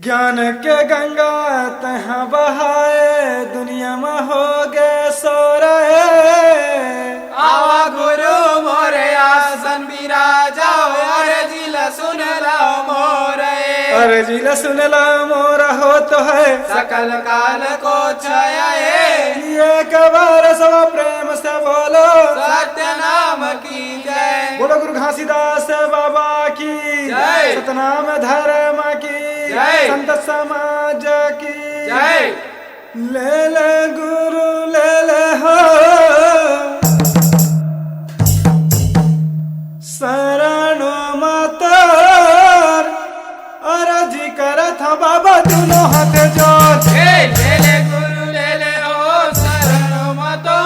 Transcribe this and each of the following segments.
ज्ञान के गंगा तहाँ बहाए दुनिया में हो गए सो रहे। आवा गुरु मोरे आसन बिराजाओ अरे जिल सुन लो मोरे। अरे जिल सुन लो मोरा हो तो है सकल काल को छाया ये कबार सब प्रेम से बोलो सत्य नाम की जय। बोलो गुरु घासीदास बाबा की जय। सतनाम धर्म की जय। संत समाज की जय। ले ले गुरु ले ले हो शरणो मातर अरजी करत बाबा दोनों हाथ जोड़। ले ले गुरु ले ले हो शरण मतो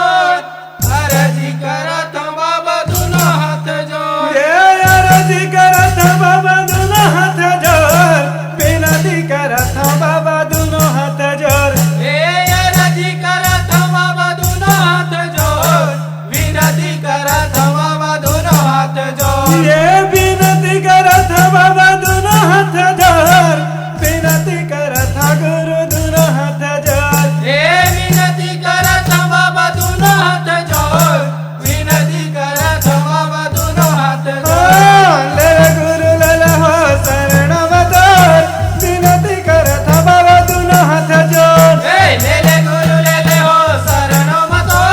अरजी करत बाबा दोनों हाथ जोड़। ये अरजी करत बाबा दोनों हाथ जोड़ विनती करत बाबा दोनों हाथ जोड़। ए अरजी करत बाबा दोनों हाथ जोड़ विनती करत बाबा दोनों हाथ जोड़। ये विनती करत बाबा दोनों हाथ जोड़ विनती करत गुरु दोनों हाथ जोड़। ए विनती करत बाबा दोनों हाथ जोड़ विनती करत बाबा दोनों हाथ जोड़। ले गुरु ले ले हो शरण मतोर विनती करत बाबा दोनों हाथ जोड़। ले ले गुरु ले ले हो शरण मतो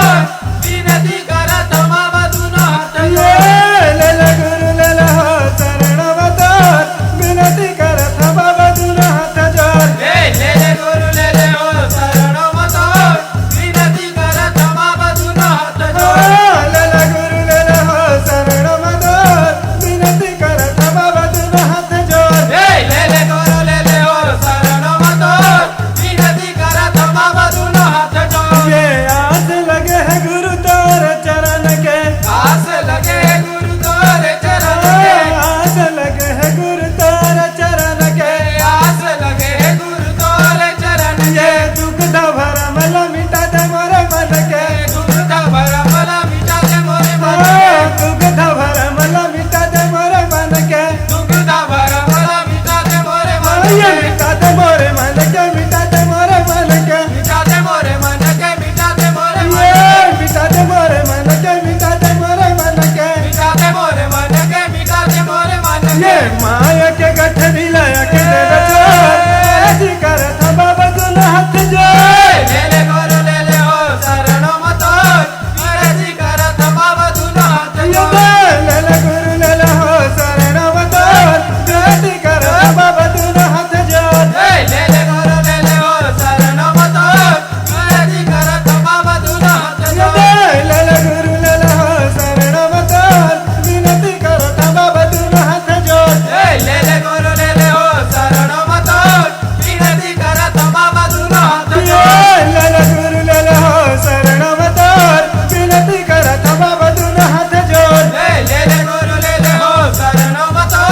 विनती करत बाबा दोनों हाथ ये जोड़। ले ले गुरु ले ले हो शरण मतोर विनती करत बाबा दोनों हाथ जोड़। ले ले गुरु ले ले हो शरण मतो विनती करत बाबा दोनों हाथ जोड़। ले ले गुरु ले ले हो शरण मतोर विनती करत बाबा दोनों हाथ जोड़। ले ले गुरु ले ले हो शरण मतो विनती करत बाबा दोनों हाथ जोड़। ये आस लगे है गुरु तोर चरण के आस लगे गुरु तोरे चरण के। आस लगे है गुरु तोर चरण के आस लगे गुरु तोरे चरण ये के। दुख भरम मिटा दे मोरे मन के दुख भरम मिटा दे मोरे मन दुख के। भरम मिटा दे मोरे मन के दुख भरम मिटा दे मोरे मन ये के। मिटा दे मोरे मन के मिटा दे मोरे मन के मिटा दे मोरे मन के मिटा दे मोरे मन ये के। मिटा दे मोरे मन के मिटा दे मोरे मन के मिटा दे मोरे मन के मिटा दे मोरे मन ये के। माया के गठरी लाया के दे बचार जी करत बाबा दोनों हाथ जोड़। ले ले गुरु ले ले हो शरण मतो विनती करत बाबा दोनों हाथ जोड़। ले ले गुरु ले ले हो शरण मतोर विनती करत बाबा दोनों हाथ जोड़। ले ले गुरु ले ले हो शरण मतो विनती करत बाबा दोनों हाथ जोड़। ले ले गुरु ले ले हो शरण मतोर विनती करत बाबा दोनों हाथ जोड़। ले ले गुरु ले ले हो शरण मतो विनती करत बाबा दोनों हाथ जोड़। ले ले गुरु ले ले हो शरण मतोर विनती करत बाबा दोनों हाथ जोड़। ले ले गुरु ले ले हो शरण मतो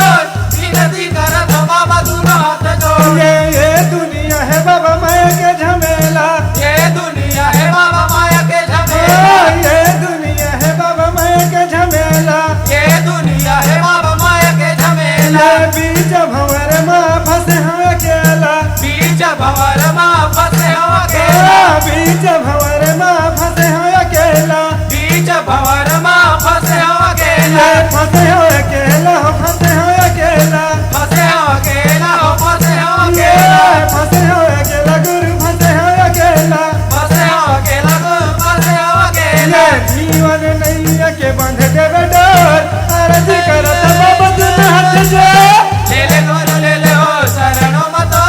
विनती करत बाबा दोनों हाथ जोड़। ये दुनिया है बाबा माया के झमेला ये दुनिया है बाबा माया के झमेला। ये दुनिया है बाबा माया के झमेला ये दुनिया है बाबा माया के झमेला। ये बीच भंवर माँ फंसे हम अकेला बीच भंवर माँ फंसे हो अकेला। बीच भंवर माँ फंसे हम अकेला बीच भंवर माँ फंसे हो अकेला। ये फंसे हो अकेला हो फंसे हो अकेला फंसे हो अकेला हो फंसे हो ये अकेला। फंसे हो अकेला गुरु फंसे हो अकेला फंसे हो अकेला गुरु फंसे हो अकेला। ये जीवन नैया के बंध देवे डोर अरजी करत बाबा दोनों हाथ जोड़। ले ले गुरु ले ले हो शरण मतो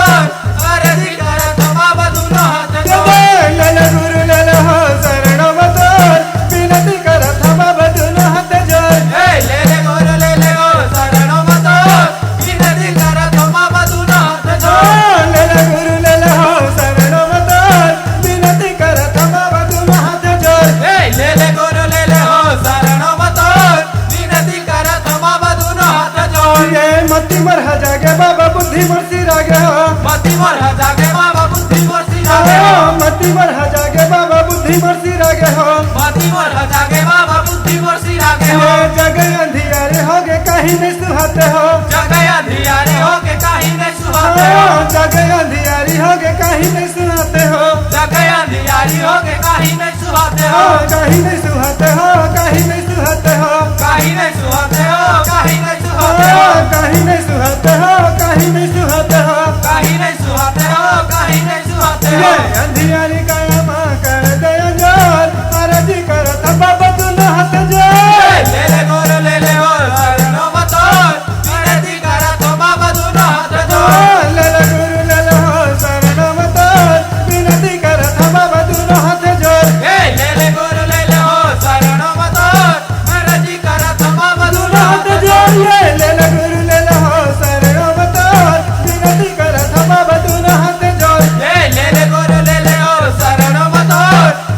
अरजी करत बाबा दोनों हाथ जोड़। ले ले गुरु ले ले हो शरण मतोर विनती करत बाबा दोनों हाथ जोड़। ले ले गुरु ले ले हो शरण मतो विनती करत बाबा दोनों हाथ जोड़। ले ले गुरु ले ले हो शरण मतोर विनती करत बाबा दोनों हाथ जोड़। ले ले गुरु ले ले हो शरण मतो विनती करत बाबा दोनों हाथ जोड़। ये मती मर जागे बाबा बुद्धि मोर सिरा गे हो मति मोर जागे बाबा बुद्धि मोर सिरागे हो। मती मर जागे बाबा बुद्धि मोर सिरा गे हो मति मोर जागे बाबा बुद्धि मोर सिरागे हो। ये जग अंधियारे हो गे कहीं कहीं नहीं सुहाते हो जग अंधियारी हो के कहीं नहीं सुहाते हो जग अंधियारी हो के कहीं नहीं सुहाते हो जग अंधियारी हो के कहीं नहीं सुहाते हो कहीं नहीं सुहाते हो कहीं नहीं सुहाते हो कहीं नहीं सुहाते हो कहीं नहीं सुहाते हो कहीं नहीं सुहाते हो कहीं नहीं सुहाते हो कहीं नहीं सुहाते हो कहीं नहीं सुहाते हो ये अंधियारी काया माँ कर दया जोर अरजी कर बाबा दोनों हाथ जोर ले ले गोर ले ले ओ शरणो मतो विनती करा तो बाबा दोनों हाथ जोड़ ले ले गुरु ले ले हो शरण मत विनती कर बाबा दोनों हाथ जोर ले ले गोर ले ले ओ शरणो मतो विनती करा तो बाबा दोनों हाथ हाथ जोड़ जोर ले ले गुरु ले ले हो शरण मत विनती कर बाबा दोनों हाथ जोर ले गोर ले ले ओ शरणो मतो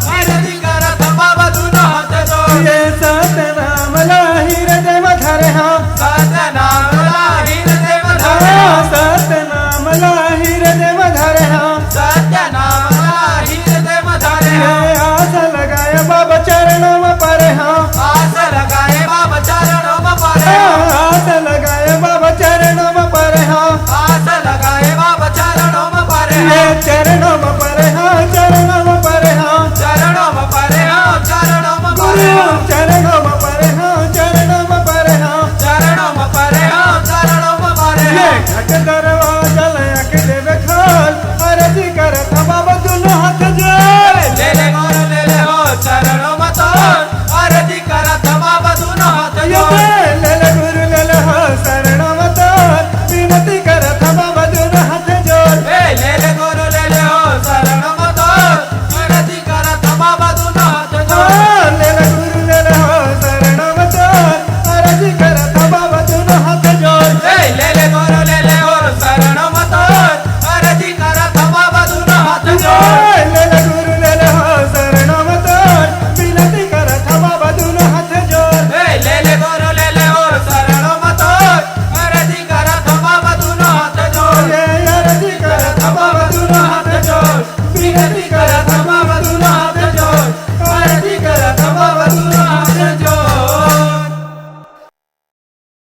विनती करा तो बाबा दोनों हाथ जोड़ ये सतनाम लाहिर देव धरे हाँ सतनाम लाहिर देव धरे सतनाम लाहिर देव धरे हाँ सत्यनाम लाहिर देव धरे ये आस लगाए बाबा चरणों में परे हाँ आस लगाए बाबा चरणों में परे आस लगाए बाबा चरणों में परे हाँ आस लगाए बाबा चरणों में परे ये चरणों में परे हाँ चरणों में परे हाँ चरणों में परे हो चरणों में परे हो चरणों में परे हाँ चरणों में परे हाँ चरणों में परे हो चरणों में परे ये हो घट दरवाजा लया के देवे खोल अरजी कर बाबा